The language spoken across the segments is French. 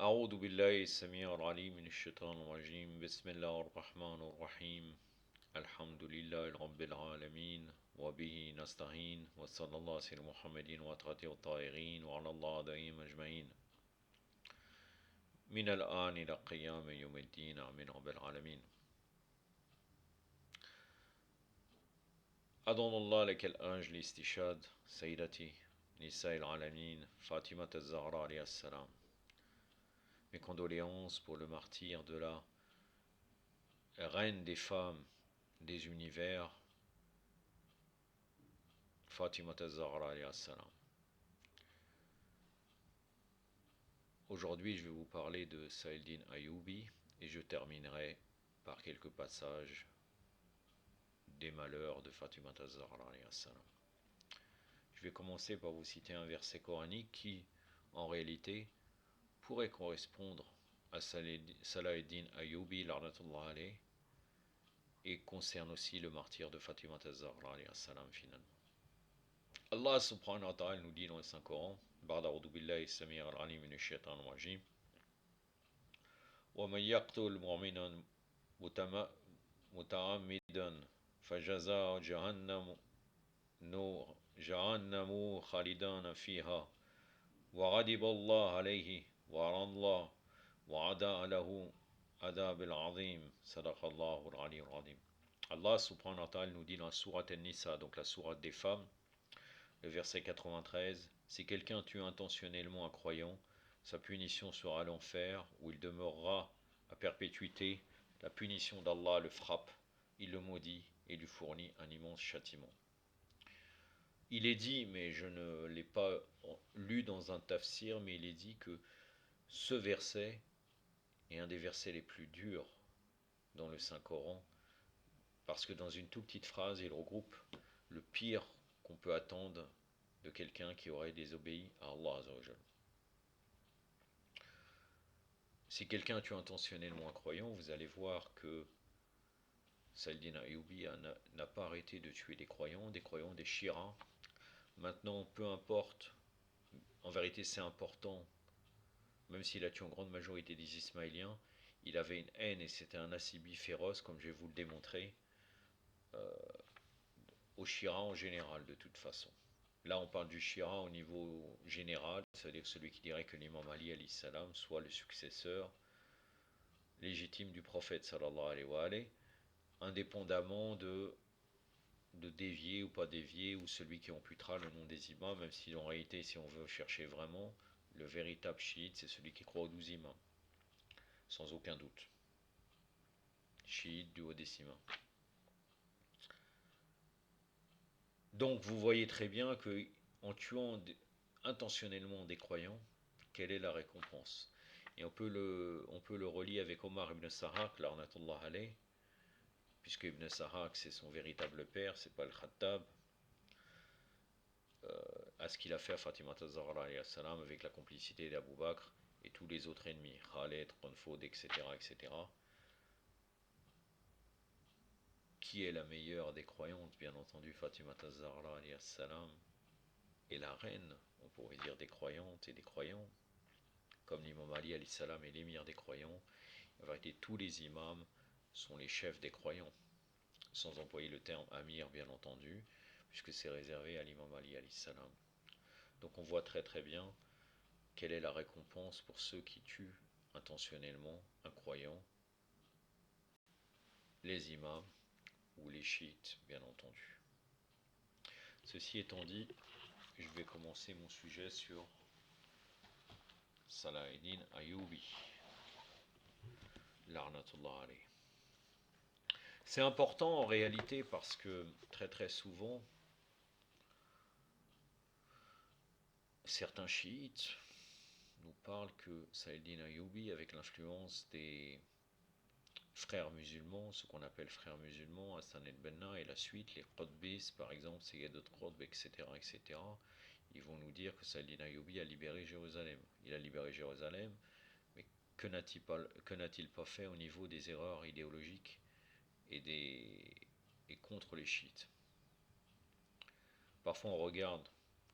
أعوذ بالله السميع العليم من الشيطان الرجيم بسم الله الرحمن الرحيم الحمد لله رب العالمين وبه نستعين وصلى الله على سيدنا محمد وعلى الطاهرين وعلى الله دائم أجمعين من الآن إلى قيام يوم الدين آمين رب العالمين. أدعو الله لك الأنج الاستشهاد سيدتي نساء العالمين فاطمة الزهراء عليه السلام. Mes condoléances pour le martyre de la reine des femmes des univers, Fatima az-Zahra alayhi salam. Aujourd'hui, je vais vous parler de Saladin Ayyoubi et je terminerai par quelques passages des malheurs de Fatima az-Zahra alayhi salam. Je vais commencer par vous citer un verset coranique qui, en réalité, pourrait correspondre à Saladin Ayyoubi, l'arnatullah alayhi, et concerne aussi le martyr de Fatima az-Zahra alayhi salam finalement. Allah subhanahu wa ta'ala nous dit dans le Saint-Coran, بعد أعوذ بالله السميع العليم من الشيطان الرجيم ومن يقتل مؤمنا متعمدا فجزاء جهنم خالدان فيها وغضب الله عليه وعلى الله وعد له عذاب العظيم صدق الله العلي العظيم. Allah subhanahu wa ta'ala nous dit dans la sourate An-Nisa, donc la sourate des femmes, le verset 93, si quelqu'un tue intentionnellement un croyant, sa punition sera l'enfer, où il demeurera à perpétuité. La punition d'Allah le frappe, il le maudit et lui fournit un immense châtiment. Il est dit, mais je ne l'ai pas lu dans un tafsir, mais il est dit que ce verset est un des versets les plus durs dans le Saint-Coran, parce que dans une toute petite phrase, il regroupe le pire qu'on peut attendre de quelqu'un qui aurait désobéi à Allah Azzawajal. Si quelqu'un tue intentionnellement un croyant, vous allez voir que Saladin Ayyoubi n'a pas arrêté de tuer des croyants, des chiites. Maintenant, peu importe, en vérité c'est important, même s'il a tué en grande majorité des Ismaéliens, il avait une haine et c'était un assibi féroce, comme je vais vous le démontrer, aux chiites en général de toute façon. Là, on parle du Shia au niveau général, c'est-à-dire celui qui dirait que l'imam Ali alayhi salam soit le successeur légitime du prophète sallallahu alayhi wa alayhi, indépendamment de dévier ou pas dévier, ou celui qui amputera le nom des imams, même si en réalité, si on veut chercher vraiment, le véritable chiite, c'est celui qui croit aux 12 imams, sans aucun doute. Chiite du haut des imams. Donc vous voyez très bien que en tuant intentionnellement des croyants, quelle est la récompense? Et on peut le relier avec Omar ibn Sahak, l'arnatullah alayh, puisque ibn Sahak c'est son véritable père, c'est pas le Khattab, à ce qu'il a fait à Fatima az-Zahra alayhi salam avec la complicité d'Abu Bakr et tous les autres ennemis, Khaled, Qunfud, etc., etc. Qui est la meilleure des croyantes? Bien entendu, Fatima az-Zahra alayhi salam est la reine, on pourrait dire, des croyantes et des croyants, comme l'imam Ali alayhi salam est l'émir des croyants. En vérité, tous les imams sont les chefs des croyants, sans employer le terme amir, bien entendu, puisque c'est réservé à l'imam Ali alayhi salam. Donc on voit très très bien quelle est la récompense pour ceux qui tuent intentionnellement un croyant, les imams ou les chiites, bien entendu. Ceci étant dit, je vais commencer mon sujet sur Saladin Ayyoubi, l'arnatullah alayh. C'est important en réalité parce que très très souvent, certains chiites nous parlent que Saladin Ayyoubi, avec l'influence des frères musulmans, ce qu'on appelle frères musulmans, Hassan el-Banna et la suite, les Qutbis par exemple, Sayyid al-Qutb, etc., etc., ils vont nous dire que Saladin Ayyoubi a libéré Jérusalem. Il a libéré Jérusalem, mais que n'a-t-il pas fait au niveau des erreurs idéologiques et contre les chiites? Parfois on regarde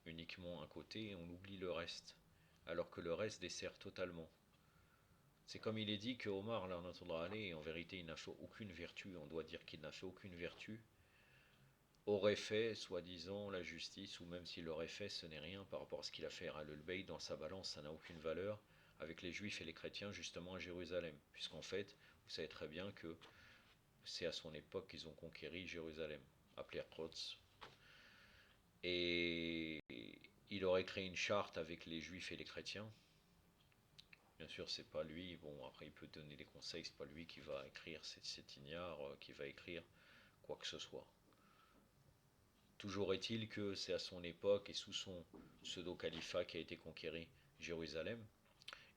uniquement un côté et on oublie le reste, alors que le reste dessert totalement. C'est comme il est dit que Omar, là, en vérité, il n'a fait aucune vertu, on doit dire qu'il n'a fait aucune vertu, aurait fait, soi-disant, la justice, ou même s'il l'aurait fait, ce n'est rien par rapport à ce qu'il a fait à Al-Bayt, dans sa balance, ça n'a aucune valeur avec les juifs et les chrétiens, justement à Jérusalem. Puisqu'en fait, vous savez très bien que c'est à son époque qu'ils ont conquéri Jérusalem, appelé Quds. Et il aurait créé une charte avec les juifs et les chrétiens. Bien sûr, c'est pas lui. Bon, après, il peut donner des conseils. C'est pas lui qui va écrire, c'est ignare qui va écrire quoi que ce soit. Toujours est-il que c'est à son époque et sous son pseudo-califat qui a été conquéri Jérusalem.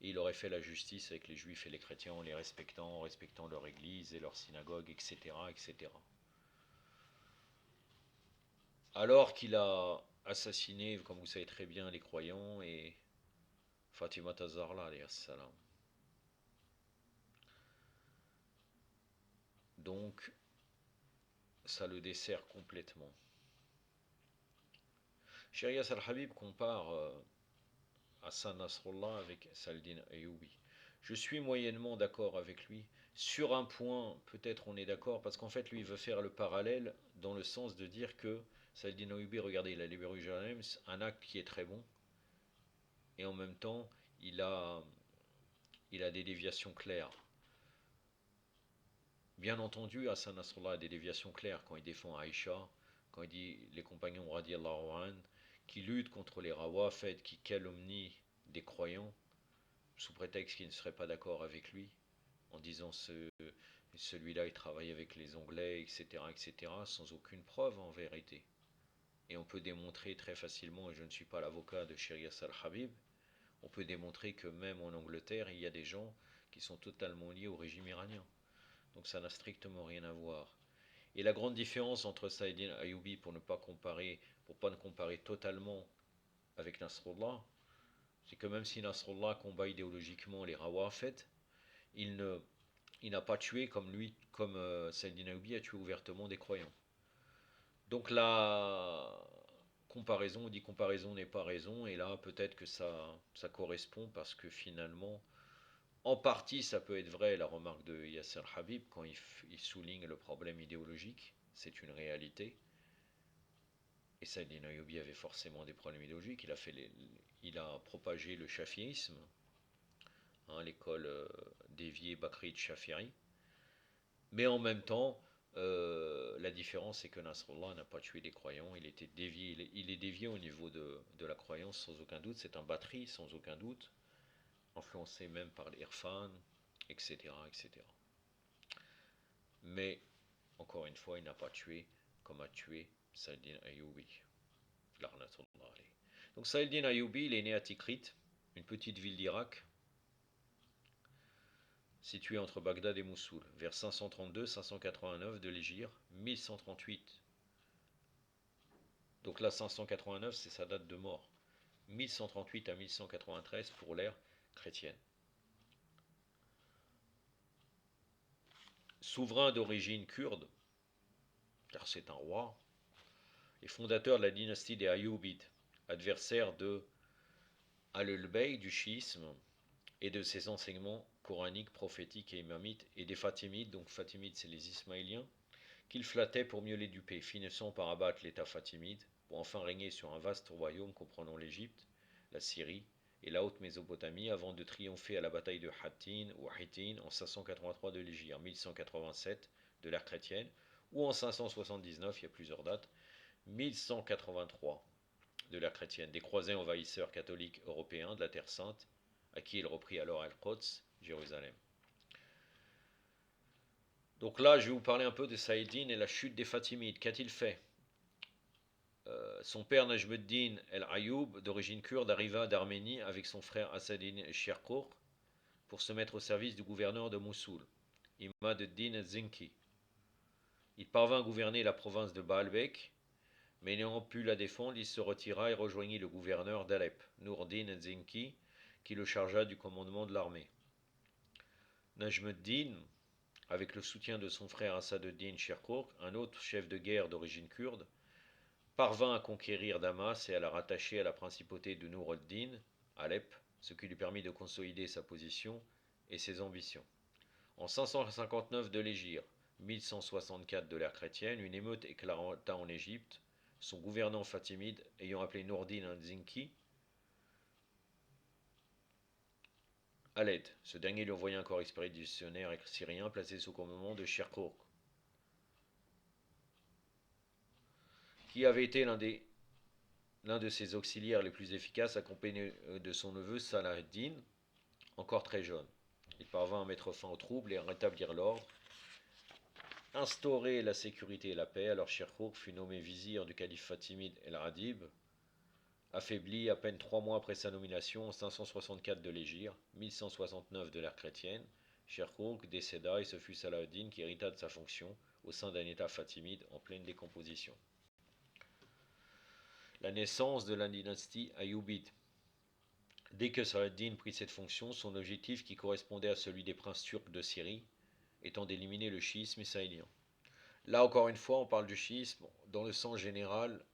Et il aurait fait la justice avec les juifs et les chrétiens en les respectant, en respectant leur église et leur synagogue, etc., etc. Alors qu'il a assassiné, comme vous savez très bien, les croyants et Fatima Tazarla, alayhi salam. Donc, ça le dessert complètement. Sharias al-Habib compare Hassan Nasrallah avec Saladin Ayyoubi. Je suis moyennement d'accord avec lui. Sur un point, peut-être on est d'accord, parce qu'en fait, lui, il veut faire le parallèle dans le sens de dire que Saladin Ayyoubi, regardez, il a libéré Jérusalem, c'est un acte qui est très bon, et en même temps, il a, il a des déviations claires. Bien entendu, Hassan Nasrallah a des déviations claires quand il défend Aïcha, quand il dit les compagnons radiallahu anhu, qui luttent contre les Rawafed, qui calomnient des croyants, sous prétexte qu'ils ne seraient pas d'accord avec lui, en disant celui-là il travaille avec les Anglais, etc., etc., sans aucune preuve en vérité. Et on peut démontrer très facilement, et je ne suis pas l'avocat de Sharias al-Habib, on peut démontrer que même en Angleterre, il y a des gens qui sont totalement liés au régime iranien. Donc ça n'a strictement rien à voir. Et la grande différence entre Saladin Ayyoubi, pour ne pas comparer totalement avec Nasrallah, c'est que même si Nasrallah combat idéologiquement les Rawafed, il n'a pas tué comme Saladin Ayyoubi a tué ouvertement des croyants. Donc la comparaison, on dit comparaison n'est pas raison, et là peut-être que ça correspond parce que finalement, en partie ça peut être vrai, la remarque de Yasser Habib quand il souligne le problème idéologique, c'est une réalité. Et Saladin Ayyoubi avait forcément des problèmes idéologiques, il a propagé le chafiisme, hein, l'école déviée Bakrite Shafiri. Mais en même temps, la différence c'est que Nasrallah n'a pas tué des croyants, il était dévié, il est dévié au niveau de la croyance sans aucun doute, c'est un batterie sans aucun doute, influencé même par l'Irfan, etc., etc. Mais, encore une fois, il n'a pas tué comme a tué Saladin Ayyoubi. Donc Saladin Ayyoubi, il est né à Tikrit, une petite ville d'Irak, située entre Bagdad et Mossoul, vers 532-589 de l'Hégire, 1138. Donc là, 589, c'est sa date de mort. 1138 à 1193 pour l'ère chrétienne. Souverain d'origine kurde, car c'est un roi, et fondateur de la dynastie des Ayyoubides, adversaire de Al-Bey du chiisme et de ses enseignements coraniques, prophétiques et imamites, et des Fatimides, donc Fatimides c'est les Ismaéliens, qu'il flattait pour mieux les duper, finissant par abattre l'État fatimide, pour enfin régner sur un vaste royaume comprenant l'Égypte, la Syrie et la haute Mésopotamie, avant de triompher à la bataille de Hattin ou Hittin en 583 de l'Hégire, 1187 de l'ère chrétienne, ou en 579, il y a plusieurs dates, 1183 de l'ère chrétienne, des croisés envahisseurs catholiques européens de la Terre Sainte, à qui il reprit alors Al-Quds, Jérusalem. Donc là, je vais vous parler un peu de Saïdine et la chute des Fatimides. Qu'a-t-il fait? Son père Najmuddin el-Ayoub, d'origine kurde, arriva d'Arménie avec son frère Assadine Shirkour pour se mettre au service du gouverneur de Mossoul, Imad ad-Din Zinki. Il parvint à gouverner la province de Baalbek, mais n'ayant pu la défendre, il se retira et rejoignit le gouverneur d'Alep, Nour-Din Zinki, qui le chargea du commandement de l'armée. Najmuddin, avec le soutien de son frère Assaduddin Shirkour, un autre chef de guerre d'origine kurde, parvint à conquérir Damas et à la rattacher à la principauté de Nour ad-Din, Alep, ce qui lui permit de consolider sa position et ses ambitions. En 559 de l'Hégire, 1164 de l'ère chrétienne, une émeute éclata en Égypte, son gouvernant fatimide ayant appelé Nourdin al-Zinki à l'aide. Ce dernier lui envoya un corps expéditionnaire syrien placé sous commandement de Shirkuh, qui avait été l'un de ses auxiliaires les plus efficaces, accompagné de son neveu Salah ad-Din, encore très jeune. Il parvint à mettre fin aux troubles et à rétablir l'ordre, instaurer la sécurité et la paix. Alors Shirkuh fut nommé vizir du calife fatimide El-Adib, affaibli à peine 3 mois après sa nomination en 564 de l'Hégire, 1169 de l'ère chrétienne. Shirkuh décéda et ce fut Salah ad-Din qui hérita de sa fonction au sein d'un État fatimide en pleine décomposition. La naissance de la dynastie Ayyubide. Dès que Salah ad-Din prit cette fonction, son objectif, qui correspondait à celui des princes turcs de Syrie, étant d'éliminer le chiisme ismaélien. Là encore une fois, on parle du chiisme dans le sens général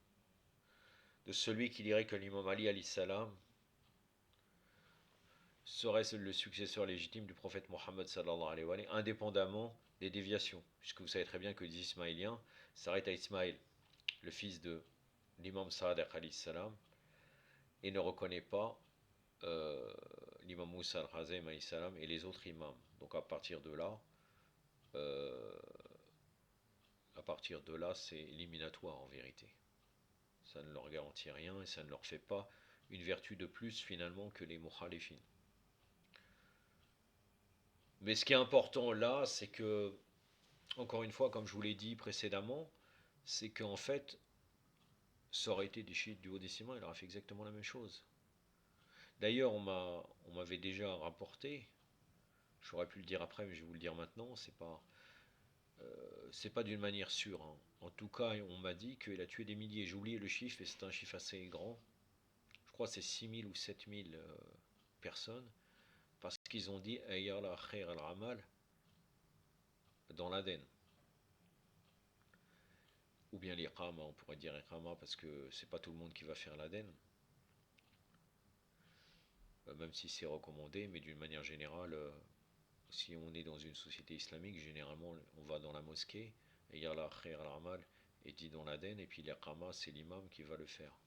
de celui qui dirait que l'imam Ali alayhi salam serait le successeur légitime du prophète Mohammed sallallahu alayhi wa sallam, indépendamment des déviations, puisque vous savez très bien que les Ismaéliens s'arrêtent à Ismaël, le fils de l'imam Sadiq alayhi salam, et ne reconnaît pas l'imam Moussa al-Khazem alayhi salam et les autres imams. Donc à partir de là, c'est éliminatoire en vérité. Ça ne leur garantit rien et ça ne leur fait pas une vertu de plus finalement que les mukhalifin. Mais ce qui est important là, c'est que, encore une fois, comme je vous l'ai dit précédemment, c'est qu'en fait, ça aurait été des chiites du haut décimant, il aurait fait exactement la même chose. D'ailleurs, on m'avait déjà rapporté, j'aurais pu le dire après, mais je vais vous le dire maintenant, c'est pas d'une manière sûre. Hein. En tout cas, on m'a dit qu'il a tué des milliers. J'ai oublié le chiffre, et c'est un chiffre assez grand. Je crois que c'est 6000 ou 7000 personnes, parce qu'ils ont dit Ayyala khair al-amal dans l'Aden. Ou bien l'iqama, on pourrait dire iqama, parce que c'est pas tout le monde qui va faire l'Aden. Même si c'est recommandé, mais d'une manière générale, si on est dans une société islamique, généralement on va dans la mosquée, et Yala khair al-amal est dit dans l'Aden, et puis l'iqama, c'est l'imam qui va le faire.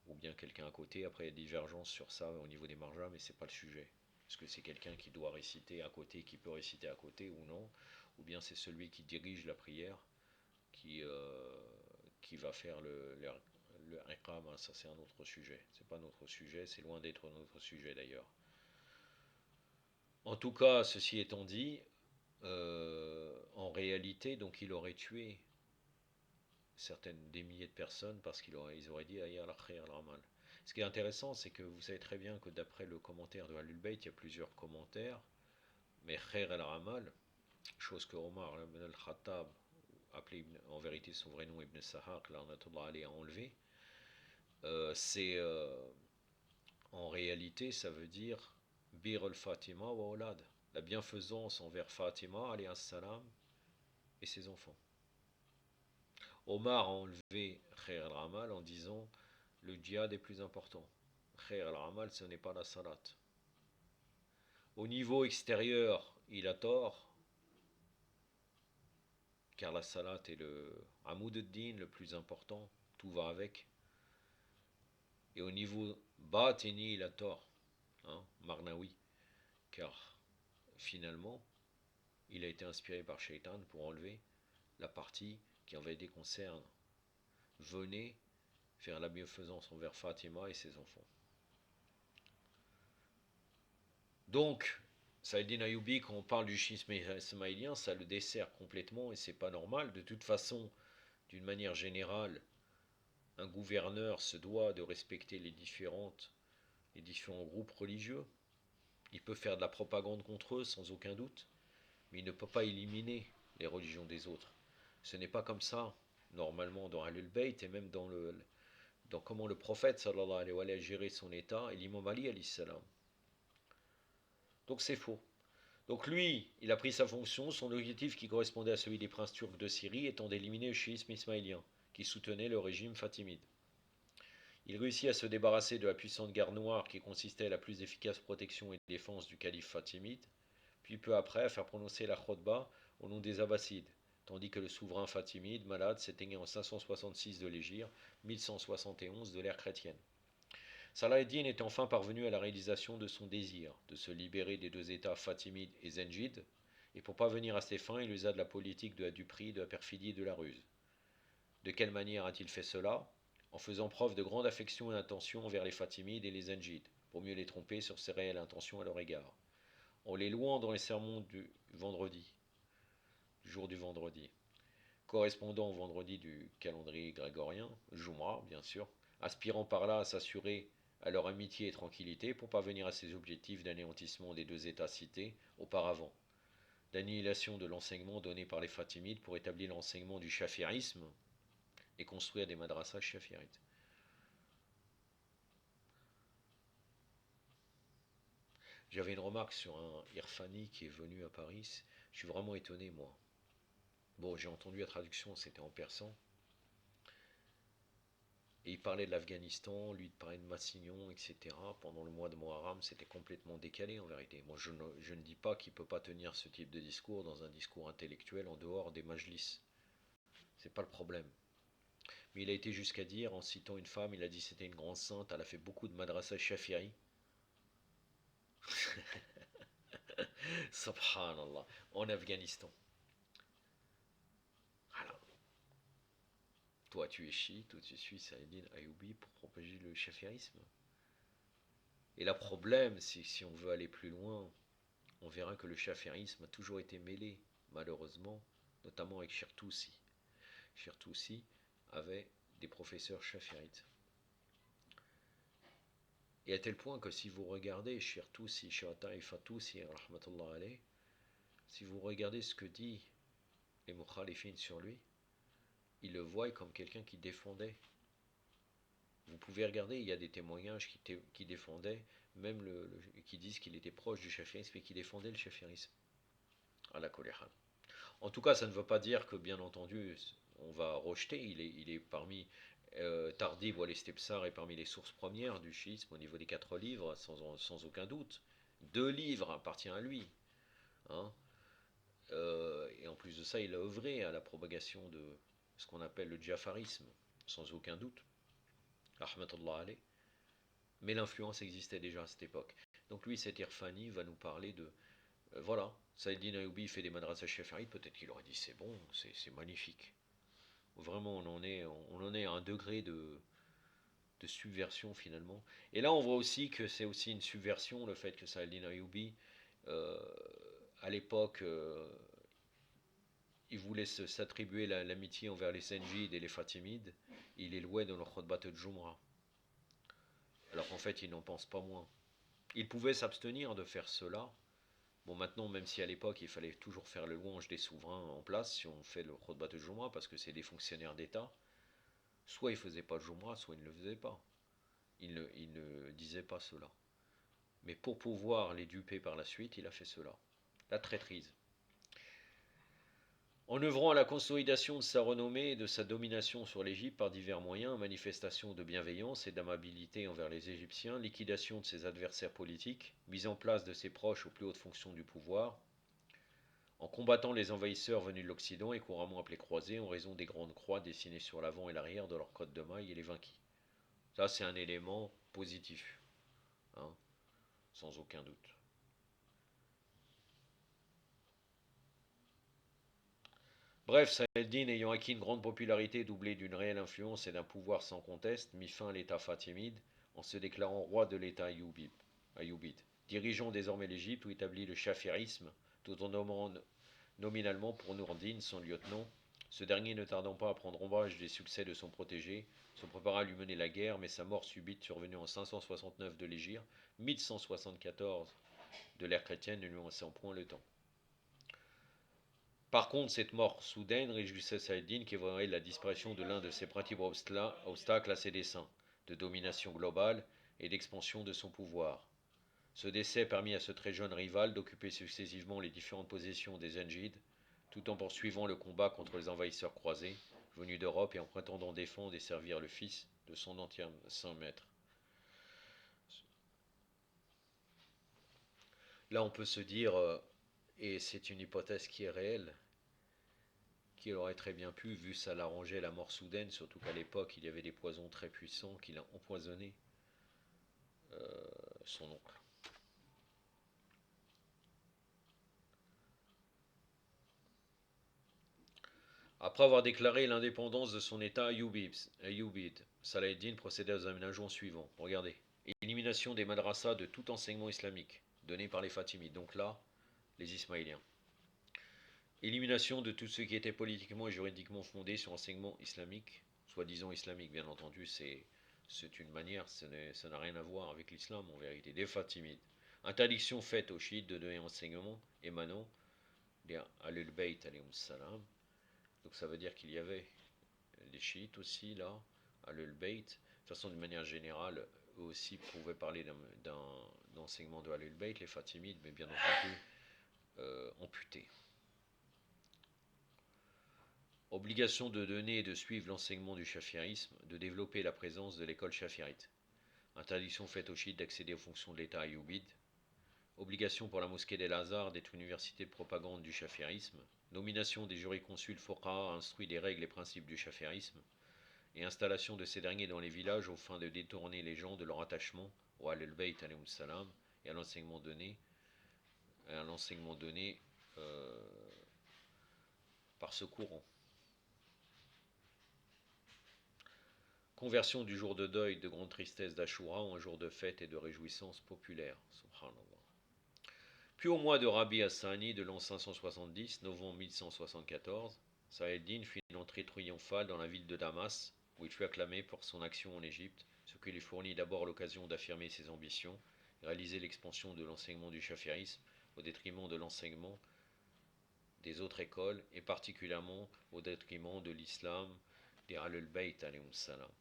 Ou bien quelqu'un à côté. Après, il y a divergence sur ça au niveau des marjas, mais c'est pas le sujet. Est-ce que c'est quelqu'un qui doit réciter à côté, qui peut réciter à côté ou non, ou bien c'est celui qui dirige la prière qui va faire le iqama. Ça c'est un autre sujet. C'est pas notre sujet, c'est loin d'être notre sujet d'ailleurs. En tout cas, ceci étant dit, en réalité, donc il aurait tué des milliers de personnes parce qu'ils auraient dit Aïe al-Khair al-Ramal. Ce qui est intéressant, c'est que vous savez très bien que d'après le commentaire de Al-Bayt, il y a plusieurs commentaires, mais Khair al-Ramal, chose que Omar ibn al-Khattab, appelé en vérité son vrai nom Ibn Sahaq, là on a enlevé, c'est en réalité ça veut dire Bir al-Fatima wa Olad, la bienfaisance envers Fatima alayhi salam et ses enfants. Omar a enlevé Khair al-Ramal en disant le djihad est plus important. Khair al-Ramal, ce n'est pas la salat. Au niveau extérieur, il a tort, car la salat est le Amoud ad-Din, le plus important, tout va avec. Et au niveau batini, il a tort, hein, Marnaoui, car finalement, il a été inspiré par Shaitan pour enlever la partie qui en vérité concerne venez faire la bienfaisance envers Fatima et ses enfants. Donc, Saïdine Ayyubi, quand on parle du schisme ismaélien, ça le dessert complètement et c'est pas normal. De toute façon, d'une manière générale, un gouverneur se doit de respecter les différents groupes religieux. Il peut faire de la propagande contre eux sans aucun doute, mais il ne peut pas éliminer les religions des autres. Ce n'est pas comme ça, normalement, dans Ahlul Bayt et même dans comment le prophète sallallahu alayhi wa sallam gérait son état et l'imam Ali alayhi salam. Donc c'est faux. Donc lui, il a pris sa fonction, son objectif qui correspondait à celui des princes turcs de Syrie étant d'éliminer le chiisme ismaélien, qui soutenait le régime fatimide. Il réussit à se débarrasser de la puissante garde noire qui consistait à la plus efficace protection et défense du calife fatimide, puis peu après à faire prononcer la khotba au nom des Abbassides, tandis que le souverain fatimide, malade, s'éteignait en 566 de l'Hégire, 1171 de l'ère chrétienne. Salah ad-Din est enfin parvenu à la réalisation de son désir de se libérer des deux États fatimides et zengides, et pour parvenir à ses fins, il usa de la politique de la duperie, de la perfidie et de la ruse. De quelle manière a-t-il fait cela? En faisant preuve de grande affection et attention envers les Fatimides et les Zengides, pour mieux les tromper sur ses réelles intentions à leur égard. En les louant dans les sermons du vendredi, du jour du vendredi, correspondant au vendredi du calendrier grégorien, Jum'ah bien sûr, aspirant par là à s'assurer à leur amitié et tranquillité pour parvenir à ses objectifs d'anéantissement des deux États cités auparavant, d'annihilation de l'enseignement donné par les Fatimides pour établir l'enseignement du chafirisme et construire des madrasas chafirites. J'avais une remarque sur un Irfani qui est venu à Paris. Je suis vraiment étonné, moi. Bon, j'ai entendu la traduction, c'était en persan. Et il parlait de l'Afghanistan, lui il parlait de Massignon, etc. Pendant le mois de Muharram, c'était complètement décalé en vérité. Moi, je ne dis pas qu'il ne peut pas tenir ce type de discours dans un discours intellectuel en dehors des majlis. C'est pas le problème. Mais il a été jusqu'à dire, en citant une femme, il a dit c'était une grande sainte, elle a fait beaucoup de madrasa shafiri. Subhanallah, en Afghanistan. Alors, toi tu es chiite, toi tu suis Saladin Ayoubi pour propager le chafirisme. Et le problème, c'est que si on veut aller plus loin, on verra que le chafirisme a toujours été mêlé, malheureusement, notamment avec Chertoussi. Chertoussi avait des professeurs chafirites. Et à tel point que si vous regardez Chertoussi, Shata Fatoussi, rahmatullah alayh, si vous regardez ce que dit les mukhalifines sur lui, ils le voient comme quelqu'un qui défendait. Vous pouvez regarder, il y a des témoignages qui défendaient, même qui disent qu'il était proche du chafirisme et qui défendait le chafirisme. À la koléhal. En tout cas, ça ne veut pas dire que, bien entendu, on va rejeter. Il est parmi Tardib ou Al-Istibsar est parmi les sources premières du chiisme au niveau des 4 livres, sans aucun doute. 2 livres appartiennent à lui. Hein. Et en plus de ça, il a œuvré à la propagation de ce qu'on appelle le jafarisme, sans aucun doute. Rahmatullah alayh. Mais l'influence existait déjà à cette époque. Donc lui, cet Irfani, va nous parler de... voilà, Saïdine Ayoubi fait des madrasas shafarites, peut-être qu'il aurait dit c'est bon, c'est magnifique. Vraiment, on en est à un degré de subversion finalement. Et là, on voit aussi que c'est aussi une subversion, le fait que Saïdine Ayoubi, euh, à l'époque, il voulait s'attribuer l'amitié envers les Zengides et les Fatimides, il les louait dans le Khutbat al-Jum'ah. Alors qu'en fait, il n'en pense pas moins. Il pouvait s'abstenir de faire cela. Bon, maintenant, même si à l'époque, il fallait toujours faire le louange des souverains en place, si on fait le Khutbat al-Jum'ah, parce que c'est des fonctionnaires d'État, soit il ne faisait pas le Jum'ah, soit il ne le faisait pas. Il ne disait pas cela. Mais pour pouvoir les duper par la suite, il a fait cela. La traîtrise. En œuvrant à la consolidation de sa renommée et de sa domination sur l'Égypte par divers moyens, manifestation de bienveillance et d'amabilité envers les Égyptiens, liquidation de ses adversaires politiques, mise en place de ses proches aux plus hautes fonctions du pouvoir, en combattant les envahisseurs venus de l'Occident et couramment appelés croisés en raison des grandes croix dessinées sur l'avant et l'arrière de leur cotte de mailles et les vainquis. Ça, c'est un élément positif, hein, sans aucun doute. Bref, Saladin, ayant acquis une grande popularité doublée d'une réelle influence et d'un pouvoir sans conteste, mit fin à l'état fatimide en se déclarant roi de l'état ayoubide, dirigeant désormais l'Égypte où établit le chafirisme, tout en nommant nominalement pour Nourdine son lieutenant. Ce dernier, ne tardant pas à prendre ombrage des succès de son protégé, se prépara à lui mener la guerre, mais sa mort subite, survenue en 569 de l'Hégire, 1174 de l'ère chrétienne, ne lui en laissant point le temps. Par contre, cette mort soudaine réjouissait Saladin qui voyait la disparition de l'un de ses principaux obstacles à ses desseins, de domination globale et d'expansion de son pouvoir. Ce décès permit à ce très jeune rival d'occuper successivement les différentes positions des Zengides, tout en poursuivant le combat contre les envahisseurs croisés, venus d'Europe et en prétendant défendre et servir le fils de son entier saint maître. Là, on peut se dire, et c'est une hypothèse qui est réelle, qu'il aurait très bien pu, vu ça l'arrangeait la mort soudaine, surtout qu'à l'époque il y avait des poisons très puissants, qu'il a empoisonné son oncle. Après avoir déclaré l'indépendance de son État Ayyubide, Salah ad-Din procédait aux aménagements suivants. Regardez. Élimination des madrasas de tout enseignement islamique, donné par les Fatimides, donc là, les Ismaéliens. Élimination de tout ce qui était politiquement et juridiquement fondé sur enseignement islamique, soi-disant islamique, bien entendu, c'est une manière, ça n'a rien à voir avec l'islam en vérité, des Fatimides. Interdiction faite aux chiites de donner enseignement émanant des Ahlul Bayt alayhim salam. Donc ça veut dire qu'il y avait des chiites aussi là, Ahlul Bayt. De toute façon, d'une manière générale, eux aussi pouvaient parler d'enseignement de Ahlul Bayt, les Fatimides, mais bien entendu amputés. Obligation de donner et de suivre l'enseignement du chafirisme, de développer la présence de l'école chafirite. Interdiction faite aux chiites d'accéder aux fonctions de l'État ayoubide. Obligation pour la mosquée d'El Azhar d'être université de propagande du chafirisme. Nomination des jurisconsuls Foqa instruit des règles et principes du chafirisme. Et installation de ces derniers dans les villages aux fins de détourner les gens de leur attachement au Ahlul Bayt alayhim salam et à l'enseignement donné, par ce courant. Conversion du jour de deuil de grande tristesse d'Ashura en un jour de fête et de réjouissance populaire. Subhanallah. Puis au mois de Rabi Hassani de l'an 570, novembre 1174, Salah ad-Din fit une entrée triomphale dans la ville de Damas, où il fut acclamé pour son action en Égypte, ce qui lui fournit d'abord l'occasion d'affirmer ses ambitions, réaliser l'expansion de l'enseignement du chafirisme au détriment de l'enseignement des autres écoles, et particulièrement au détriment de l'islam des Ahlul Bayt alayhim salam.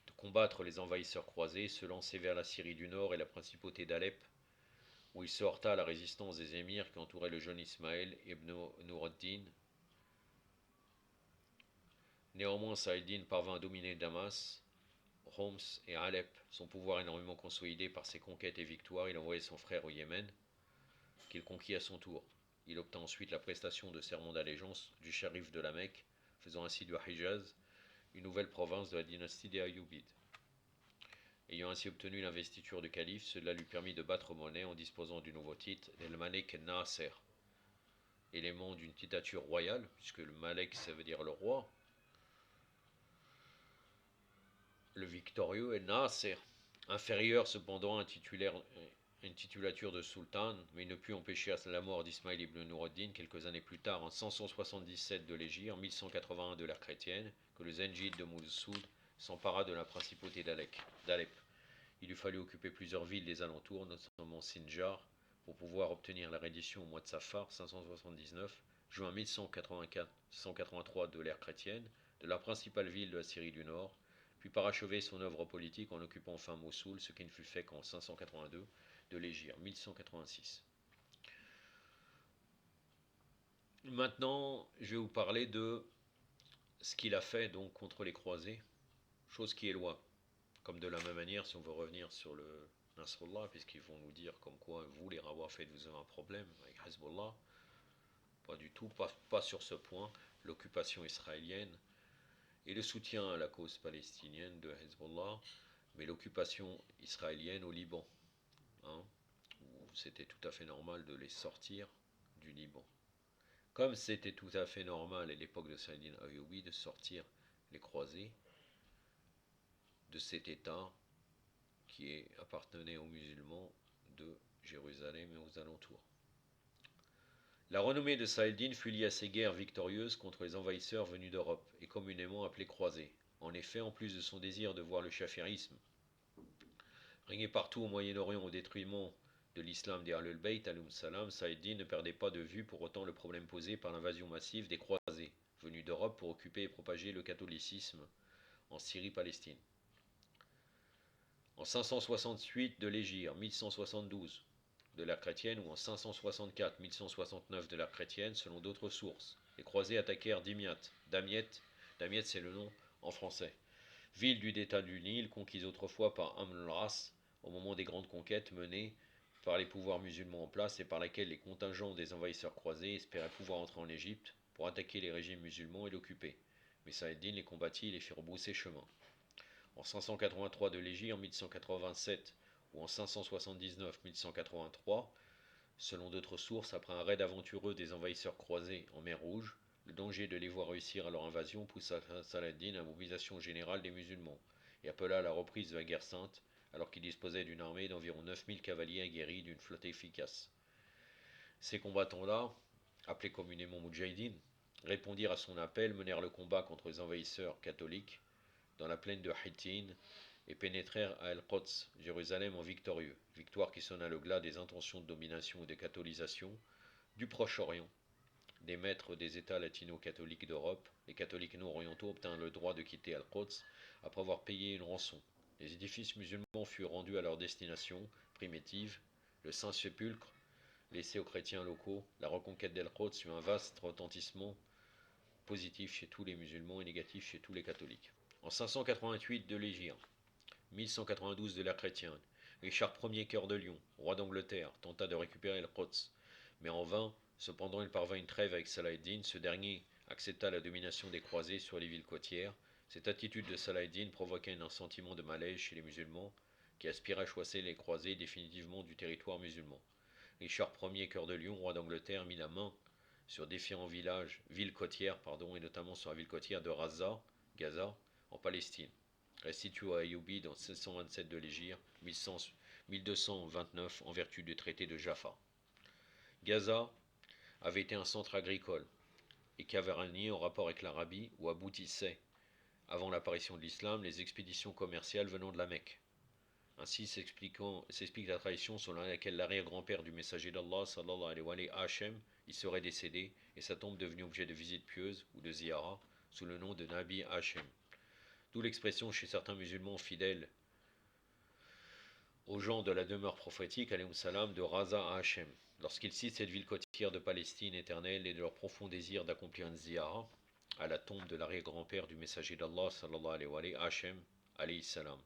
De combattre les envahisseurs croisés, se lancer vers la Syrie du Nord et la principauté d'Alep, où il se heurta à la résistance des émirs qui entouraient le jeune Ismaël ibn Nur ad-Din. Néanmoins, Salah ad-Din parvint à dominer Damas, Homs et Alep, son pouvoir énormément consolidé par ses conquêtes et victoires. Il envoyait son frère au Yémen, qu'il conquit à son tour. Il obtint ensuite la prestation de serment d'allégeance du shérif de la Mecque, faisant ainsi du Hijaz une nouvelle province de la dynastie des Ayyubides. Ayant ainsi obtenu l'investiture de calife, cela lui permit de battre monnaie en disposant du nouveau titre d'El-Malek Nasser, élément d'une dictature royale, puisque le Malek ça veut dire le roi, le victorieux est Nasser, inférieur cependant à une titulature de sultan, mais il ne put empêcher la mort d'Ismaël ibn Nur ad-Din quelques années plus tard, en 577 de l'Hégire, 1181 de l'ère chrétienne, que le Zengide de Mousoud s'empara de la principauté d'Alep. Il lui fallut occuper plusieurs villes des alentours, notamment Sinjar, pour pouvoir obtenir la reddition au mois de Safar 579, juin 1183 de l'ère chrétienne, de la principale ville de la Syrie du Nord, puis parachever son œuvre politique en occupant enfin Mossoul, ce qui ne fut fait qu'en 582 de l'Hégire 1186. Maintenant, je vais vous parler de ce qu'il a fait donc contre les croisés, chose qui est loi. Comme de la même manière, si on veut revenir sur le Nasrallah, puisqu'ils vont nous dire comme quoi vous, les Rawafid, vous avez un problème avec Hezbollah, pas du tout, pas sur ce point. L'occupation israélienne et le soutien à la cause palestinienne de Hezbollah, mais l'occupation israélienne au Liban, hein, où c'était tout à fait normal de les sortir du Liban. Comme c'était tout à fait normal à l'époque de Saladin Ayyoubi de sortir les croisés de cet État qui appartenait aux musulmans de Jérusalem et aux alentours. La renommée de Salah ad-Din fut liée à ses guerres victorieuses contre les envahisseurs venus d'Europe et communément appelés croisés. En effet, en plus de son désir de voir le chafirisme régner partout au Moyen-Orient au détriment de l'islam des Ahlul Bayt alayhim salam, Salah ad-Din ne perdait pas de vue pour autant le problème posé par l'invasion massive des croisés venus d'Europe pour occuper et propager le catholicisme en Syrie-Palestine. En 568 de l'Hégire, 1172 de l'ère chrétienne ou en 564-1169 de l'ère chrétienne selon d'autres sources, les croisés attaquèrent Damiette. Damiette c'est le nom en français. ville du delta du Nil, conquise autrefois par Amn al-Ras au moment des grandes conquêtes menées par les pouvoirs musulmans en place et par laquelle les contingents des envahisseurs croisés espéraient pouvoir entrer en Égypte pour attaquer les régimes musulmans et l'occuper. Mais Saladin les combattit et les fit rebrousser chemin. En 583 de l'Égypte, en 1187 ou en 579-1183, selon d'autres sources, après un raid aventureux des envahisseurs croisés en mer Rouge, le danger de les voir réussir à leur invasion poussa Saladin à la mobilisation générale des musulmans et appela à la reprise de la guerre sainte alors qu'il disposait d'une armée d'environ 9000 cavaliers aguerris d'une flotte efficace. Ces combattants-là, appelés communément Moudjahidines, répondirent à son appel, menèrent le combat contre les envahisseurs catholiques dans la plaine de Hittin et pénétrèrent à El-Quds, Jérusalem, en victorieux, victoire qui sonna le glas des intentions de domination et de catholisation du Proche-Orient. Des maîtres des États latino-catholiques d'Europe, les catholiques nord-orientaux obtinrent le droit de quitter Al-Quds après avoir payé une rançon. Les édifices musulmans furent rendus à leur destination primitive, le Saint-Sépulcre laissé aux chrétiens locaux. La reconquête d'Al-Quds eut un vaste retentissement positif chez tous les musulmans et négatif chez tous les catholiques. En 588 de l'Hégire, 1192 de l'ère chrétienne, Richard Ier Cœur de Lion, roi d'Angleterre, tenta de récupérer Al-Quds, mais en vain. Cependant, il parvint une trêve avec Saladin. Ce dernier accepta la domination des croisés sur les villes côtières. Cette attitude de Saladin provoqua un sentiment de malaise chez les musulmans qui aspiraient à chasser les croisés définitivement du territoire musulman. Richard Ier Cœur de Lion, roi d'Angleterre, mit la main sur différents villes côtières, et notamment sur la ville côtière de Gaza, en Palestine, restituée à Ayyubi dans 1627 de l'Hégire, 1229 en vertu du traité de Jaffa. Gaza avait été un centre agricole et cavernien en rapport avec l'Arabie où aboutissaient, avant l'apparition de l'islam, les expéditions commerciales venant de la Mecque. Ainsi s'explique la tradition selon laquelle l'arrière-grand-père du messager d'Allah, sallallahu alayhi wa sallam, Hachem, y serait décédé et sa tombe devenue objet de visite pieuse ou de ziyara sous le nom de Nabi Hachem. D'où l'expression chez certains musulmans fidèles aux gens de la demeure prophétique, alayhi salam, de Raza à Hachem. Lorsqu'ils citent cette ville côtière de Palestine éternelle et de leur profond désir d'accomplir une ziyara à la tombe de l'arrière-grand-père du messager d'Allah, sallallahu alayhi wa sallam, Hachem, alayhi salam.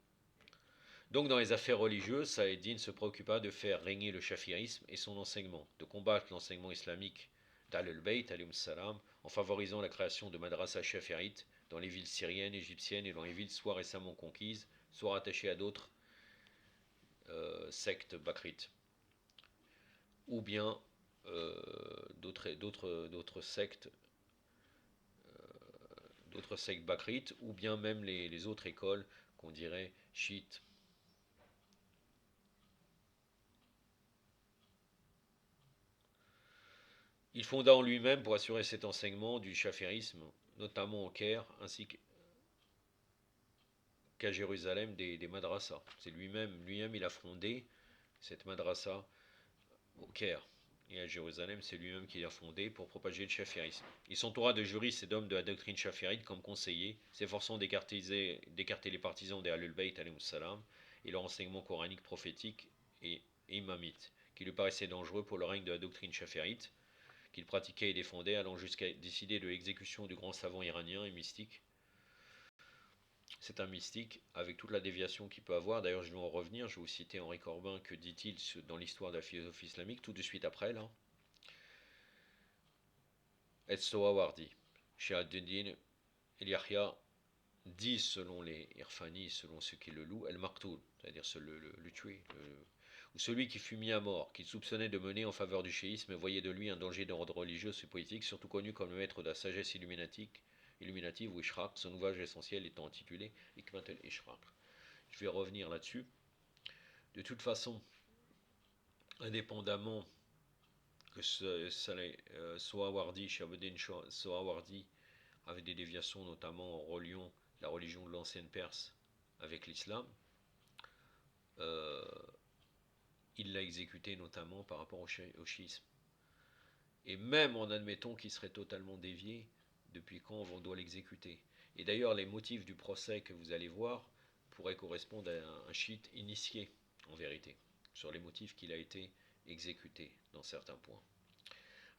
Donc dans les affaires religieuses, Saladin se préoccupa de faire régner le chafirisme et son enseignement, de combattre l'enseignement islamique d'Al-Bayt alayhi salam en favorisant la création de madrasas chafirites dans les villes syriennes, égyptiennes et dans les villes soit récemment conquises, soit rattachées à d'autres sectes bakrites, ou bien d'autres sectes bakrites, ou bien même les autres écoles qu'on dirait chiites. Il fonda en lui-même pour assurer cet enseignement du chafirisme, notamment au Caire, ainsi qu'à Jérusalem des madrasas. C'est lui-même, il a fondé cette madrasa au Caire. Et à Jérusalem, c'est lui-même qui l'a fondé pour propager le chafirisme. Il s'entoura de juristes et d'hommes de la doctrine chafirite comme conseillers, s'efforçant d'écarter les partisans des Ahlul Bayt alayhi salam et leur enseignement coranique prophétique et imamite, qui lui paraissait dangereux pour le règne de la doctrine chafirite, qu'il pratiquait et défendait, allant jusqu'à décider de l'exécution du grand savant iranien et mystique. C'est un mystique avec toute la déviation qu'il peut avoir. D'ailleurs, je vais en revenir. Je vais vous citer Henri Corbin. Que dit-il dans l'histoire de la philosophie islamique tout de suite après là? Et Sohawardi, chez Ad-Din el-Yahya, dit selon les Irfani, selon ceux qui le louent, El-Maktoul, c'est-à-dire le tué, ou celui qui fut mis à mort, qu'il soupçonnait de mener en faveur du chiisme et voyait de lui un danger d'ordre religieux et politique, surtout connu comme le maître de la sagesse illuminative ou Ishraq, son ouvrage essentiel étant intitulé Hikmat el-Ishraq. Je vais revenir là-dessus. De toute façon, indépendamment que Sohawardi, Shahabuddin Sohawardi, avait des déviations, notamment en reliant la religion de l'ancienne Perse avec l'islam, il l'a exécuté notamment par rapport au chiisme. Et même en admettant qu'il serait totalement dévié, depuis quand on doit l'exécuter? Et d'ailleurs, les motifs du procès que vous allez voir pourraient correspondre à un chiite initié, en vérité, sur les motifs qu'il a été exécuté dans certains points.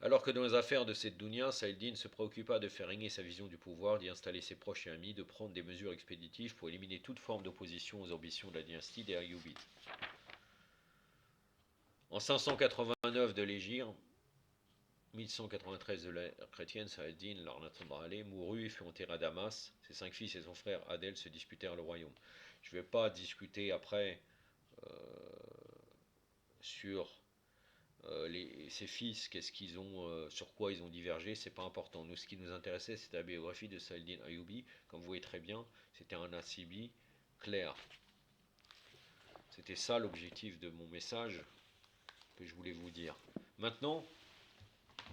Alors que dans les affaires de cette dunya, Saïd-Din se préoccupa de faire régner sa vision du pouvoir, d'y installer ses proches et amis, de prendre des mesures expéditives pour éliminer toute forme d'opposition aux ambitions de la dynastie des Ayyoubides. En 589 de l'Hégire, 1193 de l'ère chrétienne, Saïd-Din mourut et fut enterré à Damas. Ses 5 fils et son frère Adel se disputèrent le royaume. Je ne vais pas discuter après sur ses fils, qu'est-ce qu'ils ont, sur quoi ils ont divergé, c'est pas important. Nous, ce qui nous intéressait, c'était la biographie de Saïd-Din Ayyoubi. Comme vous voyez très bien, c'était un Nasibi clair. C'était ça l'objectif de mon message que je voulais vous dire. Maintenant,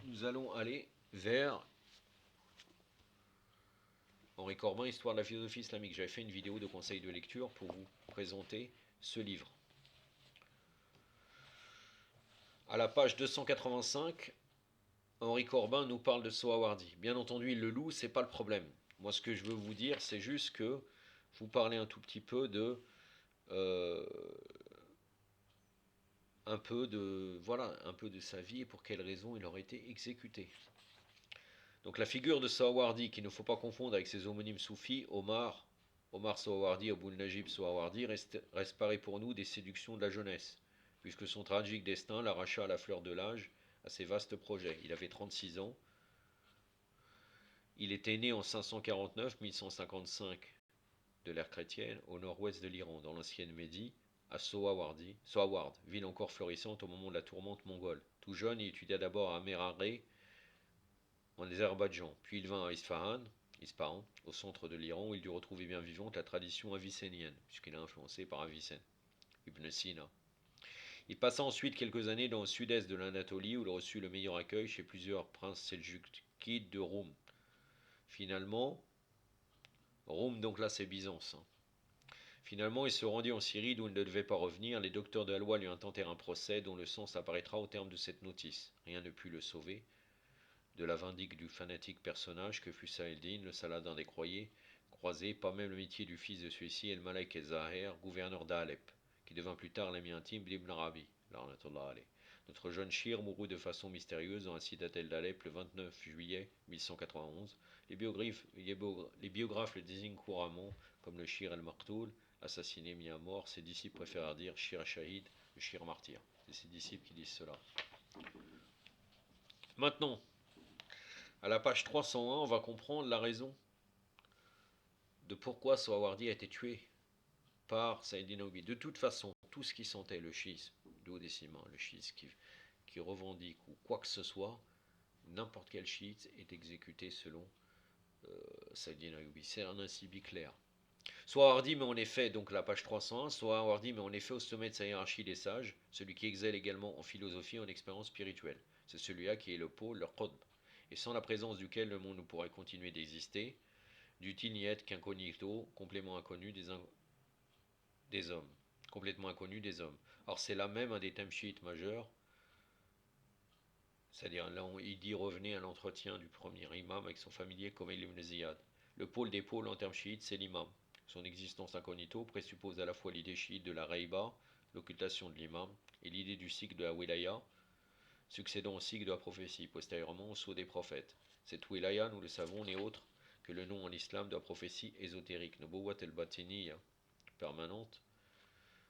nous allons aller vers Henri Corbin, Histoire de la philosophie islamique. J'avais fait une vidéo de conseil de lecture pour vous présenter ce livre. À la page 285, Henri Corbin nous parle de Sohawardi. Bien entendu, il le loue, c'est pas le problème. Moi, ce que je veux vous dire, c'est juste que vous parlez un tout petit peu de un peu de sa vie et pour quelles raisons il aurait été exécuté. Donc la figure de Sohawardi, qu'il ne faut pas confondre avec ses homonymes soufis, Omar Sohawardi, Abul Najib Sohawardi, reste paré pour nous des séductions de la jeunesse, puisque son tragique destin l'arracha à la fleur de l'âge à ses vastes projets. Il avait 36 ans. Il était né en 549-1155 de l'ère chrétienne au nord-ouest de l'Iran, dans l'ancienne Médie, à Sohaward, ville encore florissante au moment de la tourmente mongole. Tout jeune, il étudia d'abord à Meraré, en Azerbaïdjan, puis il vint à Ispahan, au centre de l'Iran, où il dut retrouver bien vivante la tradition avicénienne, puisqu'il est influencé par Avicenne, Ibn Sina. Il passa ensuite quelques années dans le sud-est de l'Anatolie, où il reçut le meilleur accueil chez plusieurs princes seldjoukides de Roum. Finalement, Roum, donc là c'est Byzance. Finalement, il se rendit en Syrie d'où il ne devait pas revenir. Les docteurs de la loi lui intentèrent un procès dont le sens apparaîtra au terme de cette notice. Rien ne put le sauver de la vindicte du fanatique personnage que fut Saïd-Din, le saladin des croisés, pas même le métier du fils de celui-ci, El Malek El Zahir, gouverneur d'Alep, qui devint plus tard l'ami intime d'Ibn Arabi. Notre jeune Shir mourut de façon mystérieuse dans la citadelle d'Alep le 29 juillet 1191. Les biographes le désignent couramment comme le Shir el-Martoul, assassiné, mis à mort. Ses disciples préfèrent dire Shir Shahid, le Shir martyr. C'est ses disciples qui disent cela. Maintenant, à la page 301, on va comprendre la raison de pourquoi Sohawardi a été tué par Saïd-Din Ayyoubi. De toute façon, tout ce qui sentait le schisme, duodécimain, le schisme qui revendique ou quoi que ce soit, n'importe quel chiite est exécuté selon Saïd-Din Ayyoubi. C'est un insibi clair. Sohawardi met en effet, donc la page 301, Sohawardi met en effet au sommet de sa hiérarchie des sages, celui qui excelle également en philosophie et en expérience spirituelle. C'est celui-là qui est le pôle, le qutb, et sans la présence duquel le monde ne pourrait continuer d'exister, dût-il n'y être qu'incognito, complément inconnu des hommes, complètement inconnu des hommes. Or c'est là même un des thèmes chiites majeurs, c'est-à-dire là il dit revenez à l'entretien du premier imam avec son familier Komail ibn Ziyad. Le pôle des pôles en termes chiites, c'est l'imam. Son existence incognito présuppose à la fois l'idée chiite de la Reiba, l'occultation de l'imam, et l'idée du cycle de la wilaya, succédant au cycle de la prophétie, postérieurement au sceau des prophètes. Cette wilaya, nous le savons, n'est autre que le nom en islam de la prophétie ésotérique, Nubuwat el-Batiniya, permanente.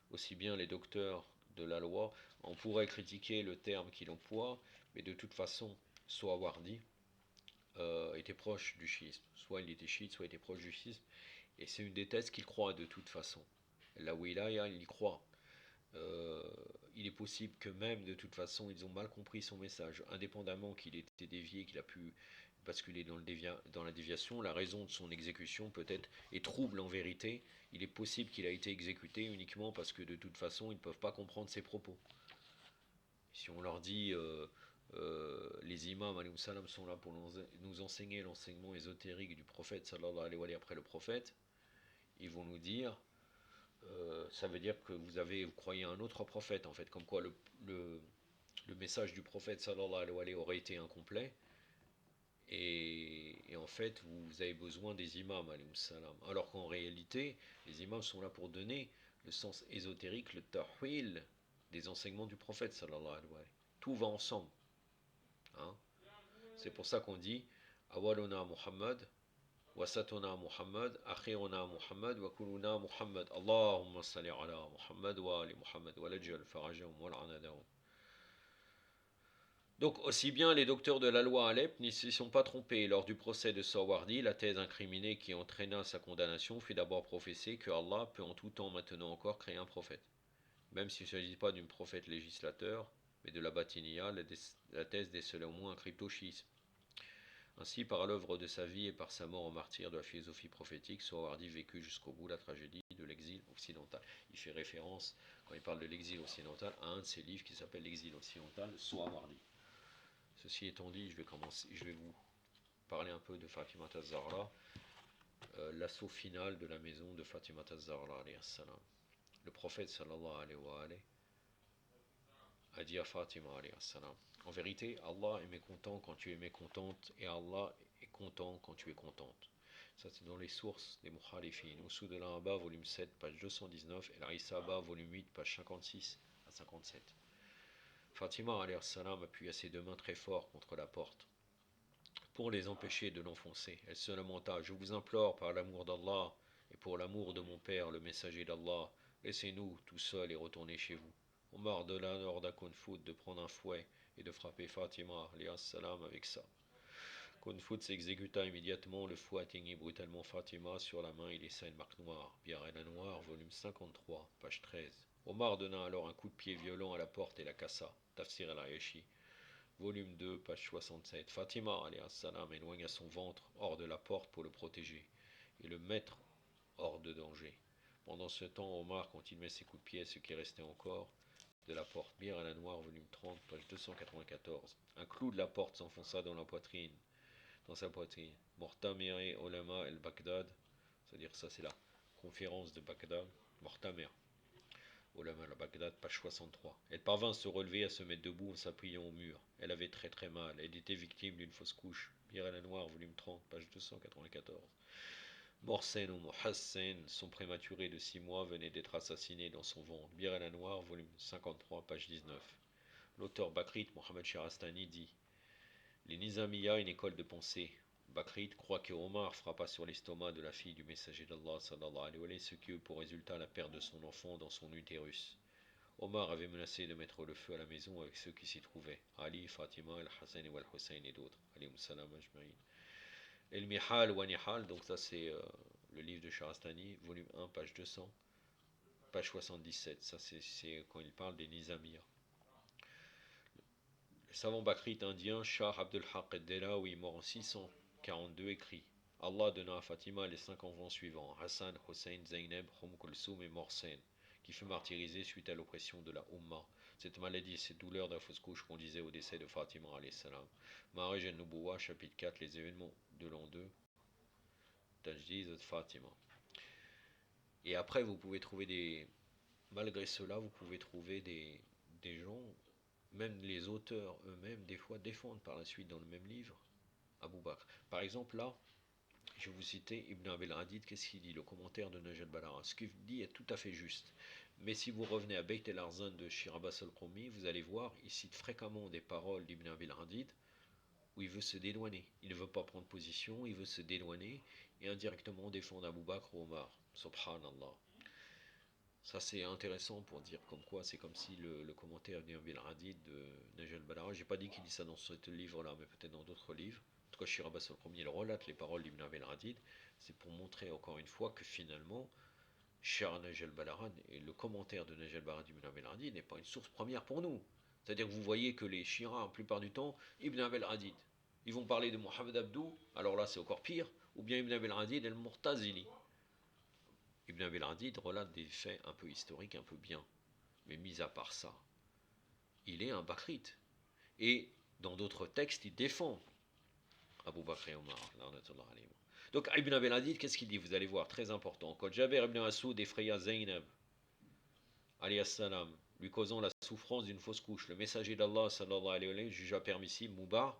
Aussi bien les docteurs de la loi, on pourrait critiquer le terme qu'il emploie, mais de toute façon, Sohawardi était proche du schisme. Soit il était chiite, soit il était proche du schisme. Et c'est une des thèses qu'il croit de toute façon. La wilaya, il y croit. Il est possible que même de toute façon ils ont mal compris son message, indépendamment qu'il ait été dévié, qu'il a pu basculer dans la déviation. La raison de son exécution peut-être est trouble en vérité. Il est possible qu'il a été exécuté uniquement parce que de toute façon ils ne peuvent pas comprendre ses propos. Si on leur dit les imams salam, sont là pour nous enseigner l'enseignement ésotérique du prophète sallallahu alayhi wa sallam après le prophète, ils vont nous dire ça veut dire que vous croyez à un autre prophète en fait, comme quoi le message du prophète sallallahu alayhi wa sallam aurait été incomplet et en fait vous avez besoin des imams alayhi salam, alors qu'en réalité les imams sont là pour donner le sens ésotérique, le tahwil des enseignements du prophète sallallahu alayhi wa sallam. Tout va ensemble, hein. C'est pour ça qu'on dit Awaluna Muhammad, Wasatuna Muhammad, Akhiruna Muhammad, wa kuluna Muhammad. Allahumma salli ala Muhammad wa ali Muhammad, wa lajal farajahum wa l'anadahum. Donc, aussi bien les docteurs de la loi Alep n'y s'y sont pas trompés. Lors du procès de Sawardi, la thèse incriminée qui entraîna sa condamnation fut d'abord professée que Allah peut en tout temps maintenant encore créer un prophète. Même s'il ne s'agit pas d'un prophète législateur, mais de la Batiniya, la thèse décelait au moins un cryptochisme. Ainsi, par l'œuvre de sa vie et par sa mort en martyr de la philosophie prophétique, Sohrawardi vécut jusqu'au bout la tragédie de l'exil occidental. Il fait référence, quand il parle de l'exil occidental, à un de ses livres qui s'appelle L'exil occidental, Sohrawardi. Ceci étant dit, je vais vous parler un peu de Fatima Az-Zahra, l'assaut final de la maison de Fatima Az-Zahra alayhi salam. Le prophète sallallahu alayhi wa alayhi a dit à Fatima alayhi salam, en vérité, Allah est mécontent quand tu es mécontente et Allah est content quand tu es contente. Ça, c'est dans les sources des Mukhalifin. Oussou de l'Anba, volume 7, page 219, et l'Aïsaba, volume 8, page 56 à 57. Fatima alayhi salam appuya ses deux mains très fort contre la porte pour les empêcher de l'enfoncer. Elle se lamenta, je vous implore par l'amour d'Allah et pour l'amour de mon père, le messager d'Allah, laissez-nous tout seuls et retournez chez vous. Omar donna l'ordre à Konfoud de prendre un fouet et de frapper Fatima alayhi salam avec ça. Konfoud s'exécuta immédiatement, le fouet atteignit brutalement Fatima sur la main et laissa une marque noire. Biar el Noir, volume 53, page 13. Omar donna alors un coup de pied violent à la porte et la cassa. Tafsir al-Ayashi, volume 2, page 67. Fatima alayhi salam éloigna son ventre hors de la porte pour le protéger et le mettre hors de danger. Pendant ce temps, Omar continuait ses coups de pied, ce qui restait encore de la porte. Biar el Noir, volume 30, page 294. Un clou de la porte s'enfonça dans sa poitrine. Mortamer Olama el-Baghdad, c'est-à-dire ça c'est la conférence de Bagdad. Mortamer Olama el-Baghdad, page 63. Elle parvint à se relever, à se mettre debout en s'appuyant au mur. Elle avait très très mal. Elle était victime d'une fausse couche. Biar el Noir, volume 30, page 294. Morsen ou Mohassen, son prématuré de 6 mois, venait d'être assassiné dans son ventre. Bir el Noir, volume 53, page 19. L'auteur Bakrit Mohamed Sharastani dit: les Nizamiya, une école de pensée. Bakrit croit que Omar frappa sur l'estomac de la fille du messager d'Allah, sallallahu alayhi wa sallam, ce qui eut pour résultat la perte de son enfant dans son utérus. Omar avait menacé de mettre le feu à la maison avec ceux qui s'y trouvaient: Ali, Fatima, Al-Hassan et Al-Hussein et d'autres. Alayhim salam ajma'in. El-Mihal wa Nihal, donc ça c'est le livre de Sharastani, volume 1, page 200, page 77. Ça c'est quand il parle des Nizamiya. Le savant bakrite indien Shah Abdul Haq ad-Delawi, mort en 642, écrit: Allah donna à Fatima les 5 enfants suivants, Hassan, Hussein, Zaynab, Kulsum et Morsen, qui fut martyrisé suite à l'oppression de la Ummah. Cette maladie et cette douleur de la fausse couche conduisaient au décès de Fatima alayhi salam. Ma'arij al-Nubuwa, chapitre 4, les événements de l'an 2, Tajdiz Fatima. Et après, vous pouvez trouver malgré cela, vous pouvez trouver des gens, même les auteurs eux-mêmes, des fois défendent par la suite dans le même livre Abu Bakr. Par exemple, là, je vais vous citer Ibn Abil Hadid, qu'est-ce qu'il dit, le commentaire de Najat Balara. Ce qu'il dit est tout à fait juste. Mais si vous revenez à Beit el-Arzan de Shir Abbas al-Qumi, vous allez voir, il cite fréquemment des paroles d'Ibn Abil Hadid où il veut se dédouaner. Il ne veut pas prendre position, il veut se dédouaner et indirectement défendre Abu Bakr ou Omar. Subhanallah. Ça c'est intéressant pour dire comme quoi c'est comme si le commentaire d'Ibn Abil Hadid de Najat Balara, j'ai pas dit qu'il dit ça dans ce livre-là, mais peut-être dans d'autres livres. En tout cas, Shir Abbas al-Qumi, il relate les paroles d'Ibn Abil Hadid. C'est pour montrer encore une fois que finalement, Shir Najat Balara et le commentaire de Najat Balara d'Ibn Abil Hadid n'est pas une source première pour nous. C'est-à-dire que vous voyez que les Shiras, la plupart du temps, Ibn Abil Hadid, ils vont parler de Mohamed Abdou, alors là c'est encore pire, ou bien Ibn Abil Hadid et le Murtazili. Ibn Abil Hadid relate des faits un peu historiques, un peu bien. Mais mis à part ça, il est un bakrite. Et dans d'autres textes, il défend Abu Bakr et Omar. Donc Ibn Abil Hadid, qu'est-ce qu'il dit? Vous allez voir, très important. Quand Jabir ibn Asoud effraya Zaynab, alayhi salam, lui causant la souffrance d'une fausse couche, le messager d'Allah, sallallahu alayhi wa sallam, jugea permissible, Moubar,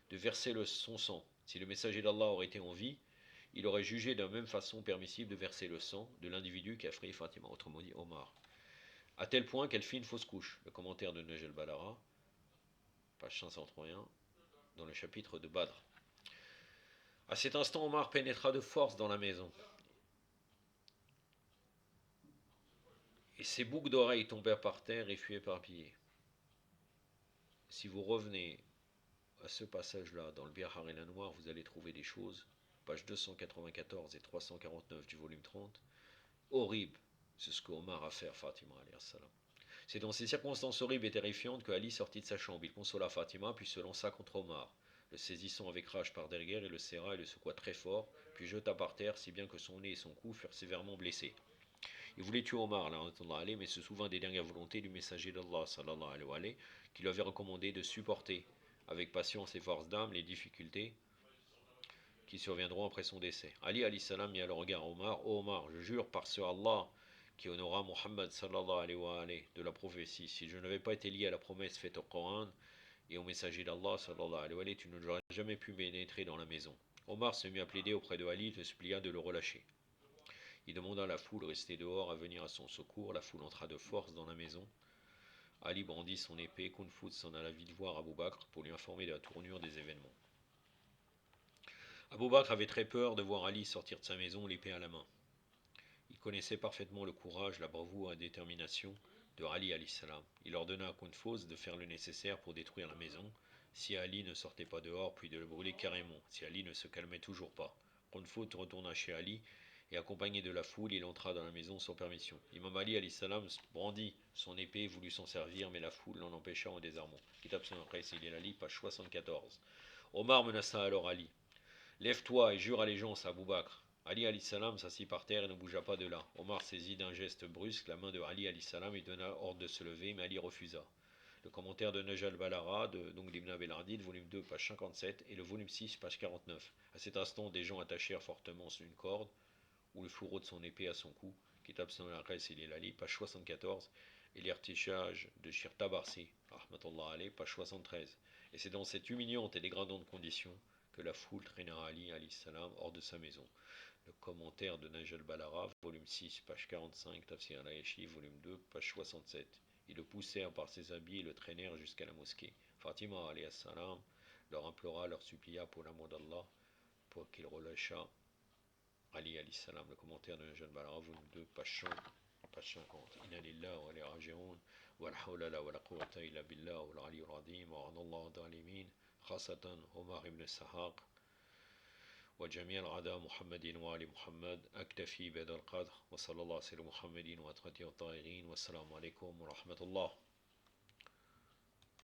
de verser son sang. Si le messager d'Allah aurait été en vie, il aurait jugé de la même façon permissible de verser le sang de l'individu qui a frayé Fatima, autrement dit Omar, à tel point qu'elle fit une fausse couche. Le commentaire de Najat Balara, page 531, dans le chapitre de Badr. À cet instant, Omar pénétra de force dans la maison. Et ses boucles d'oreilles tombèrent par terre et furent éparpillées. Si vous revenez à ce passage-là, dans le Bihar et la Noire, vous allez trouver des choses, pages 294 et 349 du volume 30, horribles. C'est ce qu'Omar a fait à Fatima, alayhi salam. C'est dans ces circonstances horribles et terrifiantes que Ali sortit de sa chambre. Il consola Fatima, puis se lança contre Omar, le saisissant avec rage par derrière, et le serra et le secoua très fort, puis jeta par terre, si bien que son nez et son cou furent sévèrement blessés. Il voulait tuer Omar, mais se souvint des dernières volontés du messager d'Allah, sallallahu alayhi wa sallam, qui lui avait recommandé de supporter avec patience et force d'âme les difficultés qui surviendront après son décès. Ali alayhi salam mit alors regard à Omar. Ô Omar, je jure par ce Allah qui honora Muhammad sallallahu alayhi wa sallam de la prophétie, si je n'avais pas été lié à la promesse faite au Coran et au messager d'Allah sallallahu alayhi wa sallam, tu n'aurais jamais pu pénétrer dans la maison. Omar se mit à plaider auprès de Ali et le supplia de le relâcher. Il demanda à la foule restée dehors à venir à son secours. La foule entra de force dans la maison. Ali brandit son épée. Kunfut s'en alla vite voir Abou Bakr pour lui informer de la tournure des événements. Abou Bakr avait très peur de voir Ali sortir de sa maison, l'épée à la main. Il connaissait parfaitement le courage, la bravoure et la détermination de Ali alayhi salam. Il ordonna à Kunfut de faire le nécessaire pour détruire la maison, si Ali ne sortait pas dehors, puis de le brûler carrément, si Ali ne se calmait toujours pas. Kunfut retourna chez Ali, et accompagné de la foule, il entra dans la maison sans permission. Imam Ali alayhi salam brandit son épée et voulut s'en servir, mais la foule l'en empêcha en désarmant. Kitab Sunan Qays Ali, page 74. Omar menaça alors Ali. Lève-toi et jure allégeance à Abou Bakr. Ali alayhi salam s'assit par terre et ne bougea pas de là. Omar saisit d'un geste brusque la main de Ali alayhi salam et donna ordre de se lever, mais Ali refusa. Le commentaire de Najal Balara, donc d'Ibn Abil Ardid, volume 2, page 57, et le volume 6, page 49. À cet instant, des gens attachèrent fortement sur une corde, ou le fourreau de son épée à son cou, Kitab Sunan Qays Ali, page 74, et l'irtichage de Shir Tabarsi, rahmatullah alayh, page 73. Et c'est dans cette humiliante et dégradante condition que la foule traîna Ali alayhi salam hors de sa maison. Le commentaire de Najal Balara, volume 6, page 45, Tafsir al-Ayashi, volume 2, page 67. Ils le poussèrent par ses habits et le traînèrent jusqu'à la mosquée. Fatima alayhi salam leur implora, leur supplia pour l'amour d'Allah, pour qu'il relâchât Ali alayhi salam. Le commentaire de Najal Balara, volume 2, page 100, page 50. Inna lillahi wa inna raji'un wa la hawla wa la quwwata illa billah wa al-ali al-azim wa anallahu dalimin khasatan Omar ibn Sahaq وجميع الأعداء محمد وآل محمد. أكتفي بهذا القدر وصلى الله على محمد وأتقى الطاهرين والسلام عليكم ورحمة الله.